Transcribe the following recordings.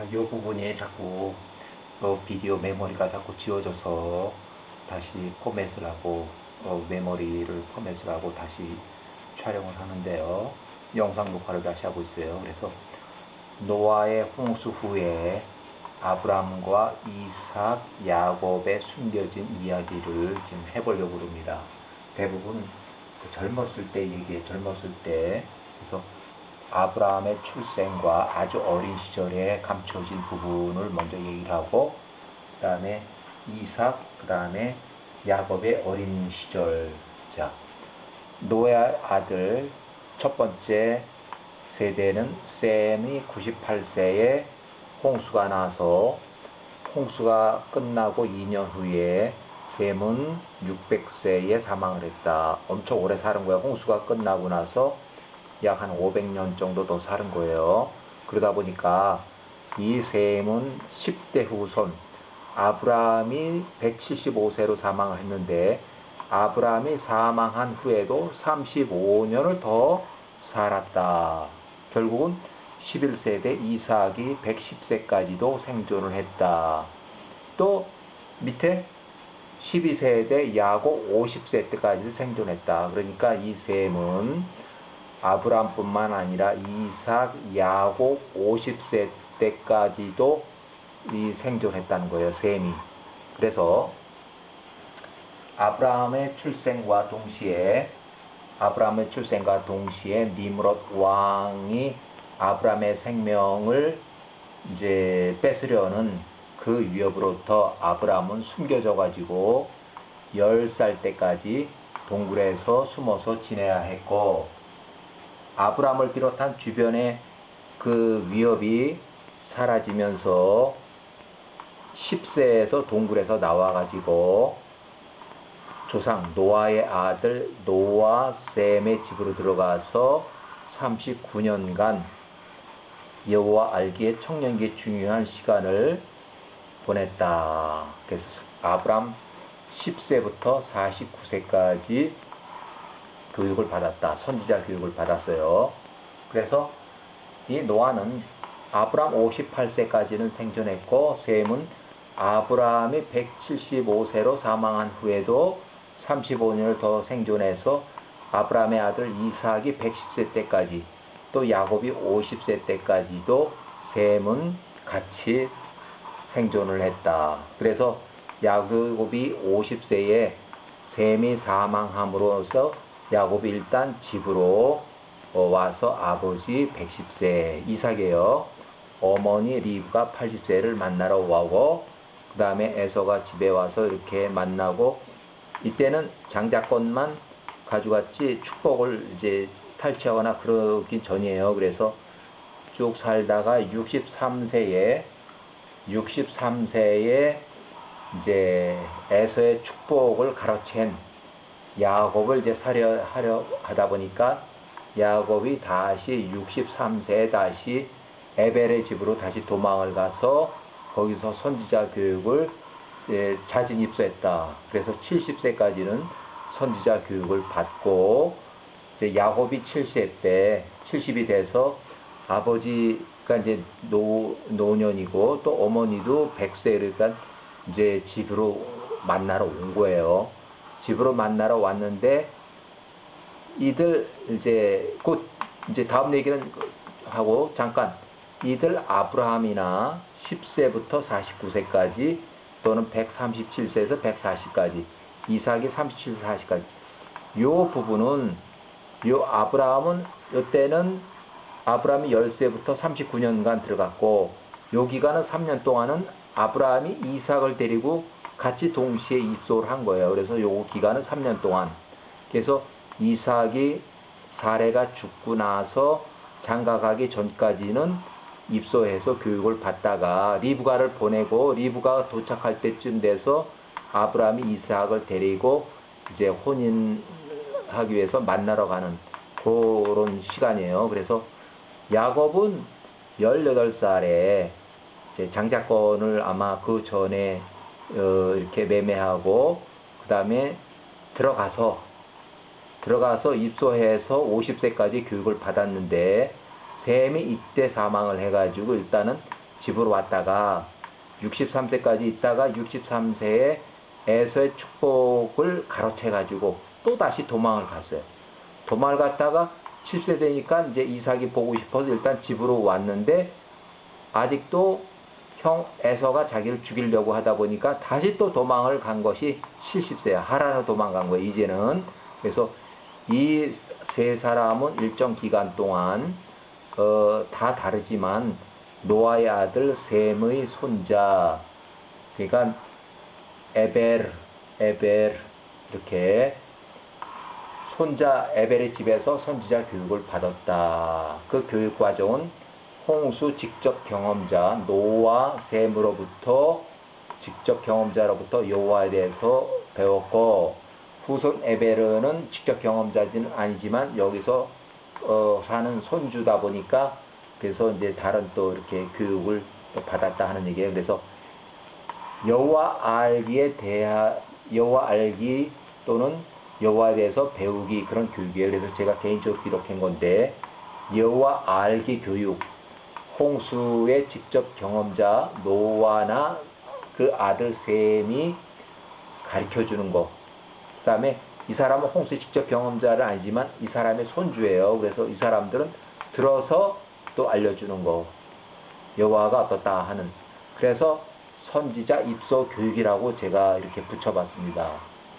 이 부분이 자꾸 비디오 메모리가 자꾸 지워져서 다시 포맷을 하고 메모리를 포맷을 하고 다시 촬영을 하는데요. 영상 녹화를 다시 하고 있어요. 그래서 노아의 홍수 후에 아브람과 이삭, 야곱의 숨겨진 이야기를 지금 해보려고 합니다. 대부분 젊었을 때 얘기해, 젊었을 때. 그래서 아브라함의 출생과 아주 어린 시절에 감춰진 부분을 먼저 얘기를 하고, 그 다음에 이삭, 그 다음에 야곱의 어린 시절. 자, 노아의 아들 첫 번째 세대는 셈이 98세에 홍수가 나서, 홍수가 끝나고 2년 후에 셈은 600세에 사망을 했다. 엄청 오래 사는 거야. 홍수가 끝나고 나서 약 한 500년 정도 더 사는 거예요. 그러다 보니까 이 셈은 10대 후손, 아브라함이 175세로 사망을 했는데 아브라함이 사망한 후에도 35년을 더 살았다. 결국은 11세대 이삭이 110세까지도 생존을 했다. 또 밑에 12세대 야곱 50세 때까지도 생존했다. 그러니까 이 셈은 아브라함뿐만 아니라 이삭, 야곱 50세 때까지도 이 생존했다는 거예요. 셈이. 그래서 아브라함의 출생과 동시에 니므롯 왕이 아브라함의 생명을 이제 뺏으려는 그 위협으로부터 아브라함은 숨겨져 가지고 10살 때까지 동굴에서 숨어서 지내야 했고, 아브라함을 비롯한 주변의 그 위협이 사라지면서 10세에서 동굴에서 나와가지고 조상 노아의 아들 노아 셈의 집으로 들어가서 39년간 여호와 알기에 청년기의 중요한 시간을 보냈다. 그래서 아브람 10세부터 49세까지 교육을 받았다. 선지자 교육을 받았어요. 그래서 이 노아는 아브람 58세까지는 생존했고, 셈은 아브라함이 175세로 사망한 후에도 35년을 더 생존해서 아브라함의 아들 이삭이 110세 때까지, 또 야곱이 50세 때까지도 셈은 같이 생존을 했다. 그래서 야곱이 50세에 셈이 사망함으로써 야곱이 일단 집으로 와서 아버지 110세 이삭이에요. 어머니 리브가 80세를 만나러 오고, 그 다음에 에서가 집에 와서 이렇게 만나고, 이때는 장자권만 가져갔지 축복을 이제 탈취하거나 그러기 전이에요. 그래서 쭉 살다가 63세에 이제 에서의 축복을 가로챈 야곱을 이제 하려 하다 보니까 야곱이 다시 63세에 다시 에벨의 집으로 다시 도망을 가서 거기서 선지자 교육을 자진 입소했다. 그래서 70세까지는 선지자 교육을 받고, 이제 야곱이 70이 돼서 아버지가 이제 노년이고 또 어머니도 100세, 그러니까 이제 집으로 만나러 온 거예요. 집으로 만나러 왔는데 이들 이제 곧 이제 다음 얘기는 하고, 잠깐 이들 아브라함이나 10세부터 49세까지 또는 137세에서 140까지, 이삭이 37, 40까지 요 부분은 아브라함은 이때는 아브라함이 10세부터 39년간 들어갔고, 요 기간은 3년 동안은 아브라함이 이삭을 데리고 같이 동시에 입소를 한 거예요. 그래서 요 기간은 3년 동안. 그래서 이삭이 사레가 죽고 나서 장가가기 전까지는 입소해서 교육을 받다가 리브가를 보내고, 리브가가 도착할 때쯤 돼서 아브라함이 이삭을 데리고 이제 혼인하기 위해서 만나러 가는 그런 시간이에요. 그래서 야곱은 18살에 장자권을 아마 그 전에 이렇게 매매하고, 그 다음에 들어가서 입소해서 50세까지 교육을 받았는데, 셈이 이때 사망을 해가지고 일단은 집으로 왔다가 63세까지 있다가 63세에 에서의 축복을 가로채 가지고 또 다시 도망을 갔어요. 도망을 갔다가 7세 되니까 이제 이삭이 보고 싶어서 일단 집으로 왔는데 아직도 형 에서가 자기를 죽이려고 하다 보니까 다시 또 도망을 간 것이 70세야. 하란으로 도망간 거예요, 이제는. 그래서 이 세 사람은 일정 기간 동안 다 다르지만 노아의 아들 셈의 손자, 그러니까 에벨 이렇게 손자 에벨의 집에서 선지자 교육을 받았다. 그 교육 과정은 홍수 직접 경험자 노아 셈으로부터 직접 경험자로부터 여호와에 대해서 배웠고, 후손 에벨은 직접 경험자는 아니지만 여기서 사는 손주다 보니까 그래서 이제 다른 또 이렇게 교육을 또 받았다 하는 얘기예요. 그래서 여호와 알기 또는 여호와에 대해서 배우기, 그런 교육이에요. 그래서 제가 개인적으로 기록한 건데, 여호와 알기 교육, 홍수의 직접 경험자 노아나 그 아들 셈이 가르쳐 주는 거. 그 다음에 이 사람은 홍수의 직접 경험자는 아니지만 이 사람의 손주예요. 그래서 이 사람들은 들어서 또 알려주는 거. 여호와가 어떻다 하는. 그래서 선지자 입소 교육이라고 제가 이렇게 붙여봤습니다.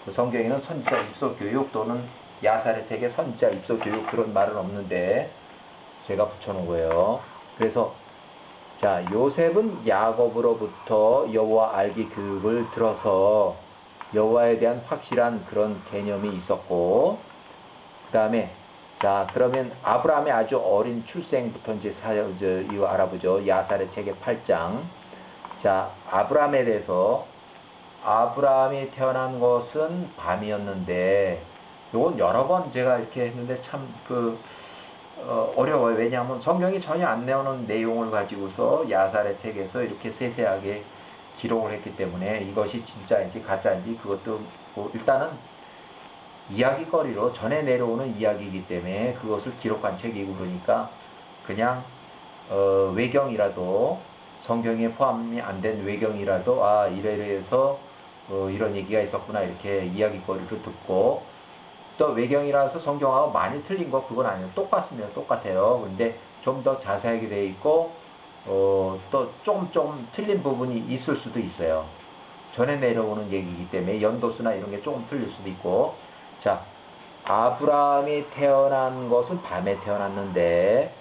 그 성경에는 선지자 입소 교육 또는 야살의 책에 선지자 입소 교육 그런 말은 없는데 제가 붙여놓은 거예요. 그래서 자, 요셉은 야곱으로부터 여호와 알기 교육을 들어서 여호와에 대한 확실한 그런 개념이 있었고, 그 다음에 자, 그러면 아브라함의 아주 어린 출생부터 이제 이거 알아보죠. 야살의 책의 8장. 자, 아브라함에 대해서, 아브라함이 태어난 것은 밤이었는데, 요건 여러 번 제가 이렇게 했는데 참 어려워요. 왜냐하면 성경이 전혀 안 내오는 내용을 가지고서 야살의 책에서 이렇게 세세하게 기록을 했기 때문에 이것이 진짜인지 가짜인지 그것도 뭐 일단은 이야기거리로 전해 내려오는 이야기이기 때문에 그것을 기록한 책이고, 그러니까 그냥 외경이라도, 성경에 포함이 안 된 외경이라도 이래서 이런 얘기가 있었구나 이렇게 이야기거리로 듣고, 또 외경이라서 성경하고 많이 틀린 거 그건 아니에요. 똑같습니다. 똑같아요. 근데 좀 더 자세하게 되어 있고 또 조금 틀린 부분이 있을 수도 있어요. 전해 내려오는 얘기이기 때문에 연도수나 이런 게 조금 틀릴 수도 있고. 자, 아브라함이 태어난 것은 밤에 태어났는데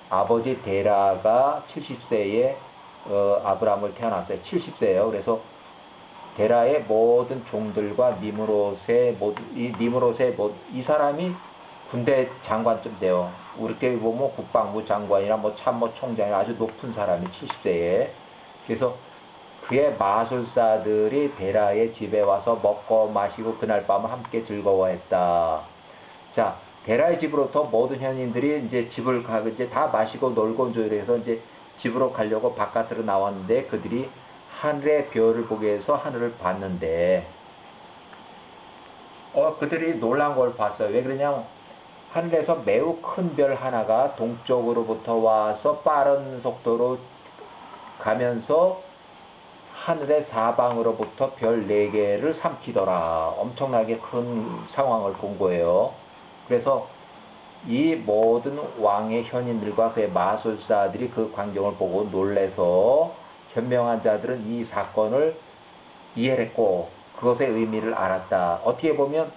아버지 데라가 70세에 아브라함을 태어났어요. 70세예요. 그래서 데라의 모든 종들과 니므롯의 이 사람이 군대 장관쯤 돼요. 우리께 보면 국방부 장관이나 참모 총장이 아주 높은 사람이 70세에. 그래서 그의 마술사들이 데라의 집에 와서 먹고 마시고 그날 밤을 함께 즐거워했다. 자, 데라의 집으로부터 모든 현인들이 이제 집을 가고 이제 다 마시고 놀고 이래서 이제 집으로 가려고 바깥으로 나왔는데 그들이 하늘의 별을 보기 위해서 하늘을 봤는데 그들이 놀란 걸 봤어요. 왜 그러냐면 하늘에서 매우 큰 별 하나가 동쪽으로부터 와서 빠른 속도로 가면서 하늘의 사방으로부터 별 4개를 삼키더라. 엄청나게 큰 상황을 본 거예요. 그래서 이 모든 왕의 현인들과 그의 마술사들이 그 광경을 보고 놀래서 현명한 자들은 이 사건을 이해했고 그것의 의미를 알았다. 어떻게 보면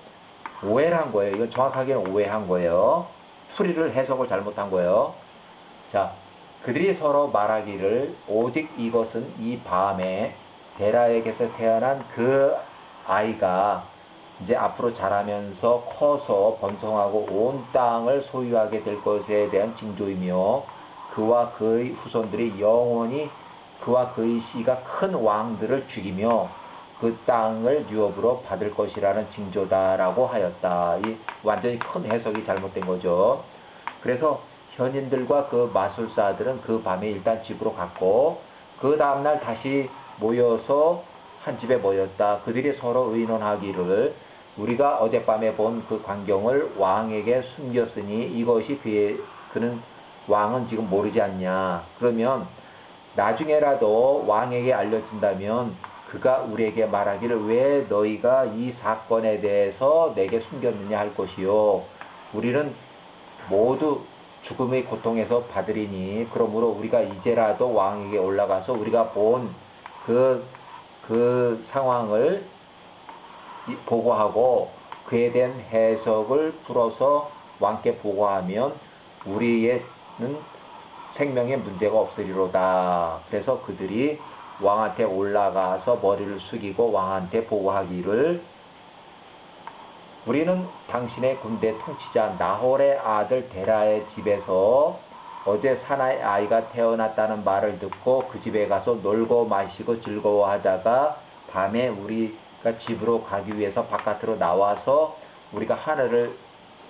오해를 한 거예요. 이건 정확하게는 오해한 거예요. 풀이를 해석을 잘못한 거예요. 자, 그들이 서로 말하기를 오직 이것은 이 밤에 데라에게서 태어난 그 아이가 이제 앞으로 자라면서 커서 번성하고 온 땅을 소유하게 될 것에 대한 징조이며 그와 그의 후손들이 영원히 그와 그의 씨가 큰 왕들을 죽이며 그 땅을 유업으로 받을 것이라는 징조다라고 하였다. 이 완전히 큰 해석이 잘못된 거죠. 그래서 현인들과 그 마술사들은 그 밤에 일단 집으로 갔고 그 다음날 다시 모여서 한 집에 모였다. 그들이 서로 의논하기를 우리가 어젯밤에 본 그 광경을 왕에게 숨겼으니 이것이 그는 왕은 지금 모르지 않냐. 그러면 나중에라도 왕에게 알려진다면 그가 우리에게 말하기를 왜 너희가 이 사건에 대해서 내게 숨겼느냐 할 것이요. 우리는 모두 죽음의 고통에서 받으리니 그러므로 우리가 이제라도 왕에게 올라가서 우리가 본 그 상황을 보고하고 그에 대한 해석을 풀어서 왕께 보고하면 우리에는 생명에 문제가 없으리로다. 그래서 그들이 왕한테 올라가서 머리를 숙이고 왕한테 보고하기를 우리는 당신의 군대 통치자 나홀의 아들 데라의 집에서 어제 사나이 아이가 태어났다는 말을 듣고 그 집에 가서 놀고 마시고 즐거워하다가 밤에 우리가 집으로 가기 위해서 바깥으로 나와서 우리가 하늘을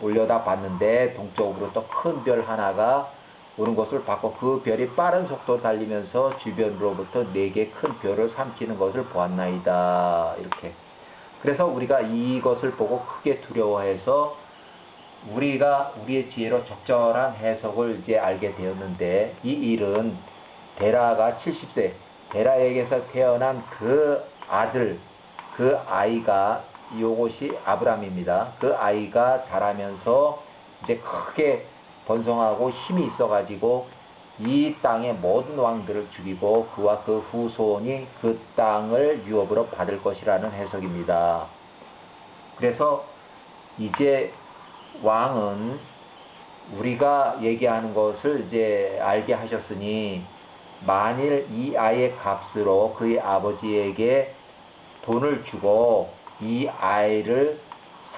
올려다 봤는데 동쪽으로부터 큰 별 하나가 오는 것을 봤고 그 별이 빠른 속도로 달리면서 주변으로부터 4개 큰 별을 삼키는 것을 보았나이다. 이렇게. 그래서 우리가 이것을 보고 크게 두려워해서 우리가 우리의 지혜로 적절한 해석을 이제 알게 되었는데 이 일은 데라가 70세, 데라에게서 태어난 그 아들, 그 아이가 이것이 아브람입니다. 그 아이가 자라면서 이제 크게 번성하고 힘이 있어가지고 이 땅의 모든 왕들을 죽이고 그와 그 후손이 그 땅을 유업으로 받을 것이라는 해석입니다. 그래서 이제 왕은 우리가 얘기하는 것을 이제 알게 하셨으니 만일 이 아이의 값으로 그의 아버지에게 돈을 주고 이 아이를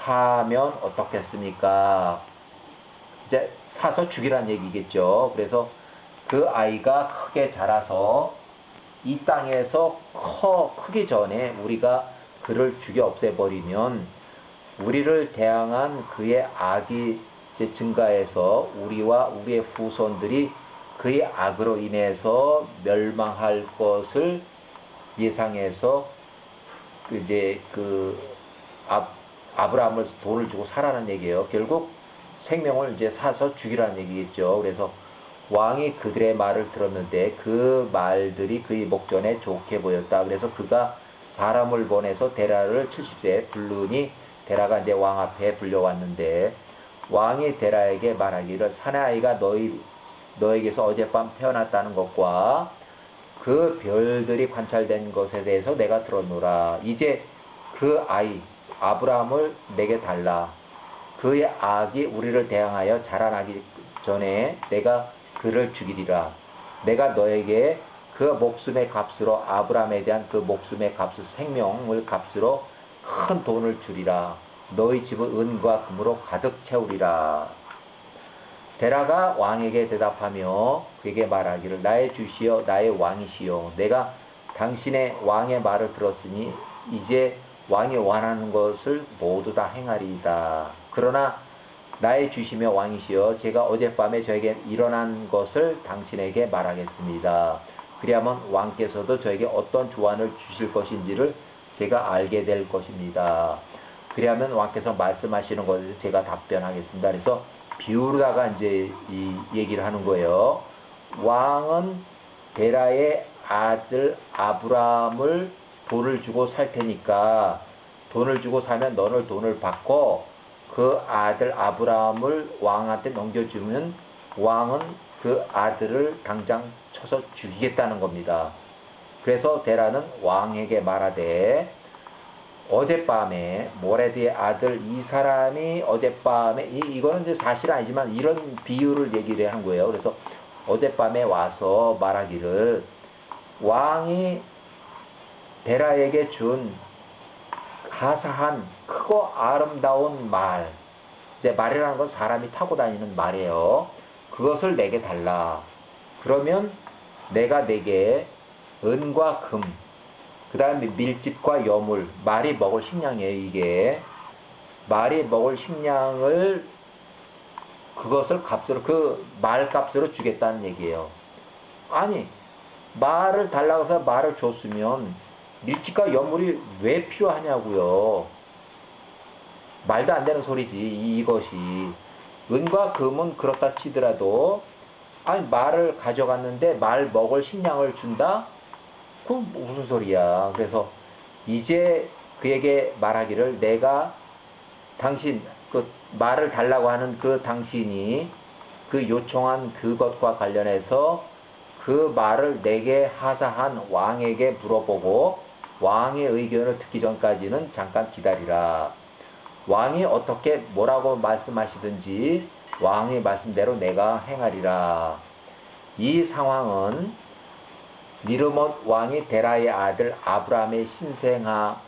사면 어떻겠습니까? 이제 사서 죽이란 얘기겠죠. 그래서 그 아이가 크게 자라서 이 땅에서 크기 전에 우리가 그를 죽여 없애버리면 우리를 대항한 그의 악이 증가해서 우리와 우리의 후손들이 그의 악으로 인해서 멸망할 것을 예상해서 이제 아브라함을 돈을 주고 사라는 얘기예요. 결국 생명을 이제 사서 죽이라는 얘기겠죠. 그래서 왕이 그들의 말을 들었는데 그 말들이 그의 목전에 좋게 보였다. 그래서 그가 사람을 보내서 데라를 70세에 부르니 데라가 이제 왕 앞에 불려왔는데 왕이 데라에게 말하기를 사내아이가 너에게서 어젯밤 태어났다는 것과 그 별들이 관찰된 것에 대해서 내가 들었노라. 이제 그 아이 아브라함을 내게 달라. 그의 악이 우리를 대항하여 자라나기 전에 내가 그를 죽이리라. 내가 너에게 그 목숨의 값으로 아브라함에 대한 그 목숨의 값을 생명을 값으로 큰 돈을 주리라. 너희 집을 은과 금으로 가득 채우리라. 데라가 왕에게 대답하며 그에게 말하기를 나의 주시여 나의 왕이시여 내가 당신의 왕의 말을 들었으니 이제 왕이 원하는 것을 모두 다 행하리이다. 그러나 나의 주시며 왕이시여 제가 어젯밤에 저에게 일어난 것을 당신에게 말하겠습니다. 그리하면 왕께서도 저에게 어떤 조안을 주실 것인지를 제가 알게 될 것입니다. 그리하면 왕께서 말씀하시는 것을 제가 답변하겠습니다. 그래서 비유로다가 이제 이 얘기를 하는 거예요. 왕은 데라의 아들 아브라함을 돈을 주고 살 테니까 돈을 주고 사면 너는 돈을 받고 그 아들 아브라함을 왕한테 넘겨주면 왕은 그 아들을 당장 쳐서 죽이겠다는 겁니다. 그래서 데라는 왕에게 말하되 어젯밤에 모레드의 아들 이 사람이 어젯밤에 이거는 이제 사실은 아니지만 이런 비유를 얘기를 한 거예요. 그래서 어젯밤에 와서 말하기를 왕이 데라에게 준 가사한 크고 아름다운 말, 이제 말이라는 건 사람이 타고 다니는 말이에요. 그것을 내게 달라. 그러면 내가 내게 은과 금, 그 다음에 밀집과 여물, 말이 먹을 식량이에요. 이게 말이 먹을 식량을 그것을 값으로 그 말 값으로 주겠다는 얘기예요. 아니 말을 달라고 해서 말을 줬으면 밀집과 여물이 왜 필요하냐고요. 말도 안 되는 소리지. 이것이 은과 금은 그렇다 치더라도 아니 말을 가져갔는데 말 먹을 식량을 준다? 그건 무슨 소리야. 그래서 이제 그에게 말하기를 내가 당신 그 말을 달라고 하는 그 당신이 그 요청한 그것과 관련해서 그 말을 내게 하사한 왕에게 물어보고 왕의 의견을 듣기 전까지는 잠깐 기다리라. 왕이 어떻게 뭐라고 말씀하시든지 왕의 말씀대로 내가 행하리라. 이 상황은 니르못 왕이 데라의 아들 아브라함의 신생아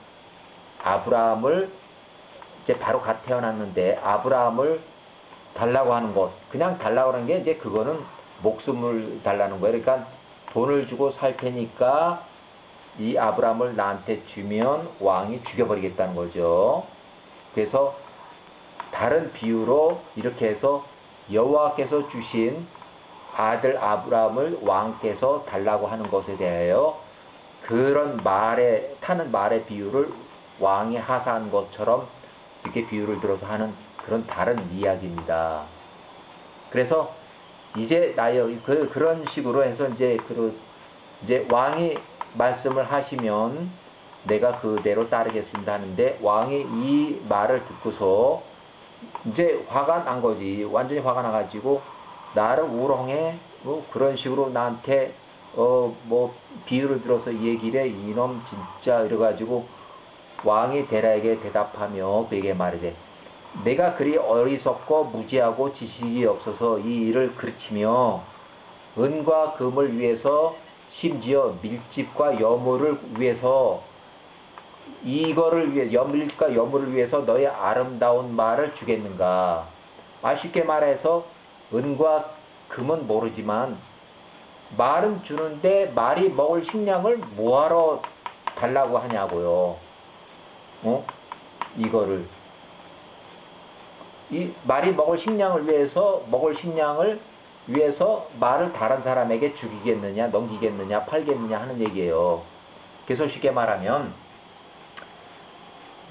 아브라함을 이제 바로 갓 태어났는데 아브라함을 달라고 하는 것, 그냥 달라고 하는 게 이제 그거는 목숨을 달라는 거예요. 그러니까 돈을 주고 살 테니까 이 아브라함을 나한테 주면 왕이 죽여버리겠다는 거죠. 그래서 다른 비유로 이렇게 해서 여호와께서 주신 아들 아브라함을 왕께서 달라고 하는 것에 대하여 그런 말에 타는 말의 비유를 왕이 하사한 것처럼 이렇게 비유를 들어서 하는 그런 다른 이야기입니다. 그래서 이제 그런 식으로 해서 이제 왕이 말씀을 하시면 내가 그대로 따르겠습니다 하는데 왕이 이 말을 듣고서 이제 화가 난 거지. 완전히 화가 나가지고 나를 우롱해 뭐 그런 식으로 나한테 뭐 비유를 들어서 얘기를 해 이놈 진짜 이래가지고 왕이 데라에게 대답하며 그에게 말이래. 내가 그리 어리석고 무지하고 지식이 없어서 이 일을 그르치며 은과 금을 위해서 심지어 밀집과 여물을 위해서 이거를 위해 밀집과 여물을 위해서 너의 아름다운 말을 주겠는가. 쉽게 말해서 은과 금은 모르지만 말은 주는데 말이 먹을 식량을 뭐하러 달라고 하냐고요. 이거를 이 말이 먹을 식량을 위해서 말을 다른 사람에게 주기겠느냐, 넘기겠느냐, 팔겠느냐 하는 얘기예요. 그래서 쉽게 말하면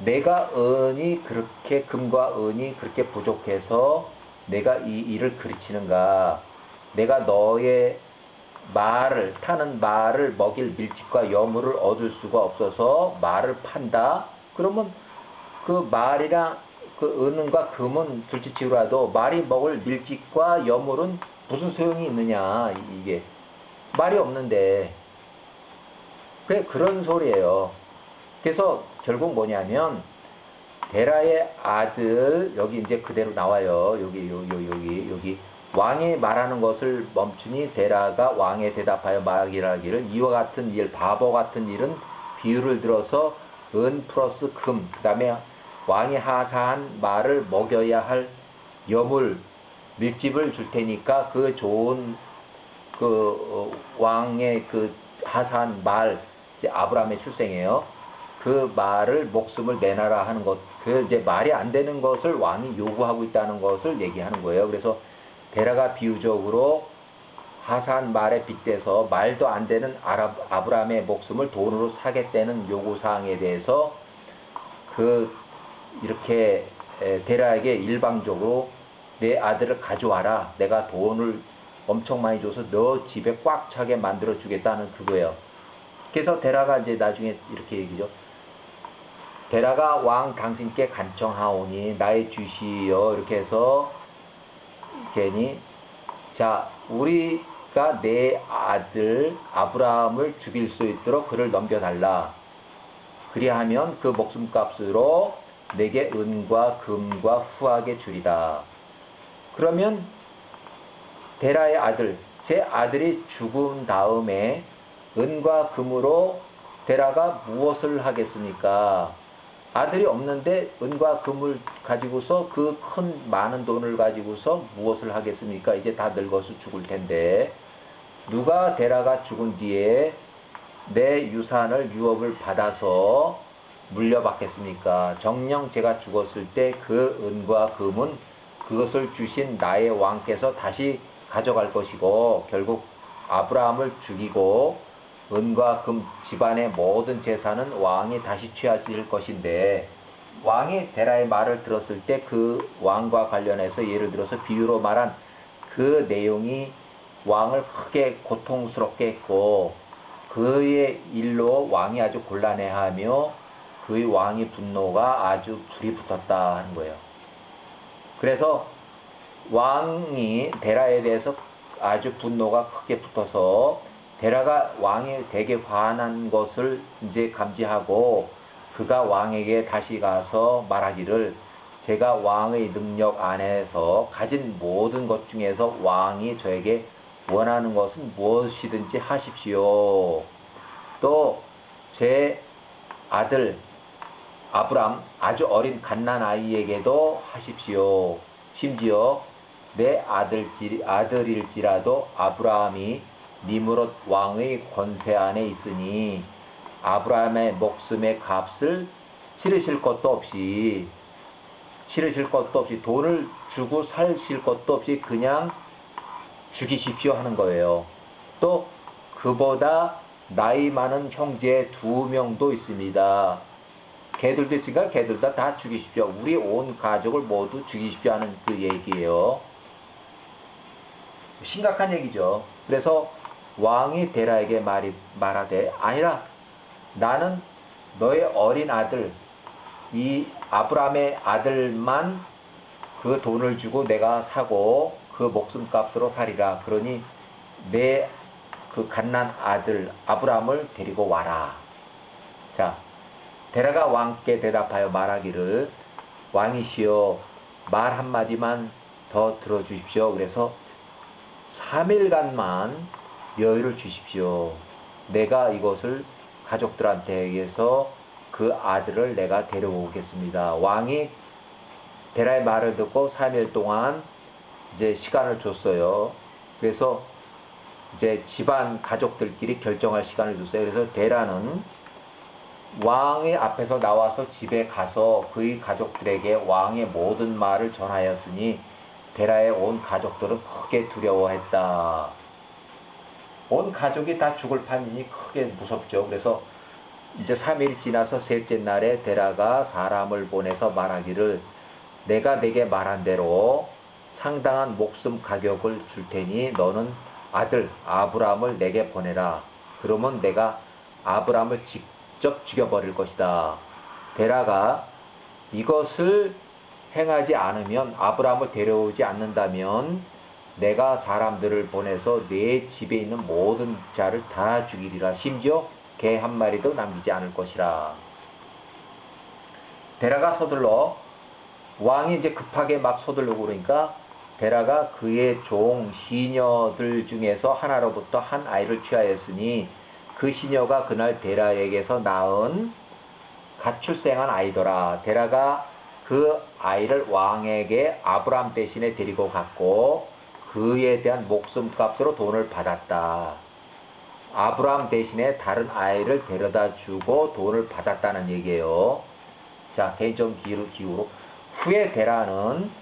내가 금과 은이 그렇게 부족해서 내가 이 일을 그르치는가? 내가 너의 타는 말을 먹일 밀집과 여물을 얻을 수가 없어서 말을 판다? 그러면 그 말이랑 그 은과 금은 둘째치고라도 말이 먹을 밀집과 여물은 무슨 소용이 있느냐, 이게. 말이 없는데. 그런 소리예요. 그래서 결국 뭐냐면, 데라의 아들, 여기 이제 그대로 나와요. 여기. 왕이 말하는 것을 멈추니 데라가 왕에 대답하여 말하기를 이와 같은 일, 바보 같은 일은 비유를 들어서 은 플러스 금, 그 다음에 왕이 하사한 말을 먹여야 할 여물, 밀집을 줄 테니까 그 좋은 왕의 그 하사한 말, 이제 아브라함의 출생이에요. 그 말을 목숨을 내놔라 하는 것, 이제 말이 안 되는 것을 왕이 요구하고 있다는 것을 얘기하는 거예요. 그래서 데라가 비유적으로 하사한 말에 빗대서 말도 안 되는 아브라함의 목숨을 돈으로 사겠다는 요구사항에 대해서 이렇게 데라에게 일방적으로 내 아들을 가져와라. 내가 돈을 엄청 많이 줘서 너 집에 꽉 차게 만들어 주겠다는 그거예요. 그래서 데라가 이제 나중에 이렇게 얘기죠. 데라가 왕 당신께 간청하오니 나의 주시여, 이렇게 해서 괜히 자 우리가 내 아들 아브라함을 죽일 수 있도록 그를 넘겨달라. 그리하면 그 목숨값으로 내게 은과 금과 후하게 주리라. 그러면 데라의 아들, 제 아들이 죽은 다음에 은과 금으로 데라가 무엇을 하겠습니까? 아들이 없는데 은과 금을 가지고서 그 큰 많은 돈을 가지고서 무엇을 하겠습니까? 이제 다 늙어서 죽을 텐데 누가 데라가 죽은 뒤에 내 유산을 유업을 받아서 물려받겠습니까? 정녕 제가 죽었을 때 그 은과 금은 그것을 주신 나의 왕께서 다시 가져갈 것이고 결국 아브라함을 죽이고 은과 금 집안의 모든 재산은 왕이 다시 취하실 것인데 왕이 데라의 말을 들었을 때 그 왕과 관련해서 예를 들어서 비유로 말한 그 내용이 왕을 크게 고통스럽게 했고 그의 일로 왕이 아주 곤란해하며 그의 왕의 분노가 아주 불이 붙었다 하는 거예요. 그래서 왕이 데라에 대해서 아주 분노가 크게 붙어서 데라가 왕이 되게 화난 것을 이제 감지하고 그가 왕에게 다시 가서 말하기를 제가 왕의 능력 안에서 가진 모든 것 중에서 왕이 저에게 원하는 것은 무엇이든지 하십시오. 또 제 아들 아브람 아주 어린 갓난 아이에게도 하십시오. 심지어 내 아들일지라도 아브라함이 니므롯 왕의 권세 안에 있으니 아브라함의 목숨의 값을 치르실 것도 없이 돈을 주고 사실 것도 없이 그냥 죽이십시오 하는 거예요. 또 그보다 나이 많은 형제 2명도 있습니다. 걔들도 있으니까 걔들 다 죽이십시오. 우리 온 가족을 모두 죽이십시오 하는 그 얘기예요. 심각한 얘기죠. 그래서 왕이 데라에게 말하되 아니라 나는 너의 어린 아들 이 아브라함의 아들만 그 돈을 주고 내가 사고 그 목숨값으로 살이라. 그러니 내 그 갓난 아들 아브라함을 데리고 와라. 자, 데라가 왕께 대답하여 말하기를 왕이시여 말 한마디만 더 들어주십시오. 그래서 3일간만 여유를 주십시오. 내가 이것을 가족들한테에게서 그 아들을 내가 데려오겠습니다. 왕이 데라의 말을 듣고 3일 동안 이제 시간을 줬어요. 그래서 이제 집안 가족들끼리 결정할 시간을 줬어요. 그래서 데라는 왕의 앞에서 나와서 집에 가서 그의 가족들에게 왕의 모든 말을 전하였으니 데라의 온 가족들은 크게 두려워했다. 온 가족이 다 죽을 판이니 크게 무섭죠. 그래서 이제 3일 지나서 셋째 날에 데라가 사람을 보내서 말하기를 내가 내게 말한 대로 상당한 목숨 가격을 줄 테니 너는 아들 아브라함을 내게 보내라. 그러면 내가 아브라함을 직접 죽여버릴 것이다. 데라가 이것을 행하지 않으면 아브라함을 데려오지 않는다면 내가 사람들을 보내서 내 집에 있는 모든 자를 다 죽이리라. 심지어 개 한 마리도 남기지 않을 것이라. 데라가 서둘러 왕이 이제 급하게 막 서둘르고 그러니까 데라가 그의 종 시녀들 중에서 하나로부터 한 아이를 취하였으니 그 시녀가 그날 데라에게서 낳은 갓 출생한 아이더라. 데라가 그 아이를 왕에게 아브람 대신에 데리고 갔고 그에 대한 목숨값으로 돈을 받았다. 아브람 대신에 다른 아이를 데려다 주고 돈을 받았다는 얘기예요. 자, 개인적인 기후로 후에 데라는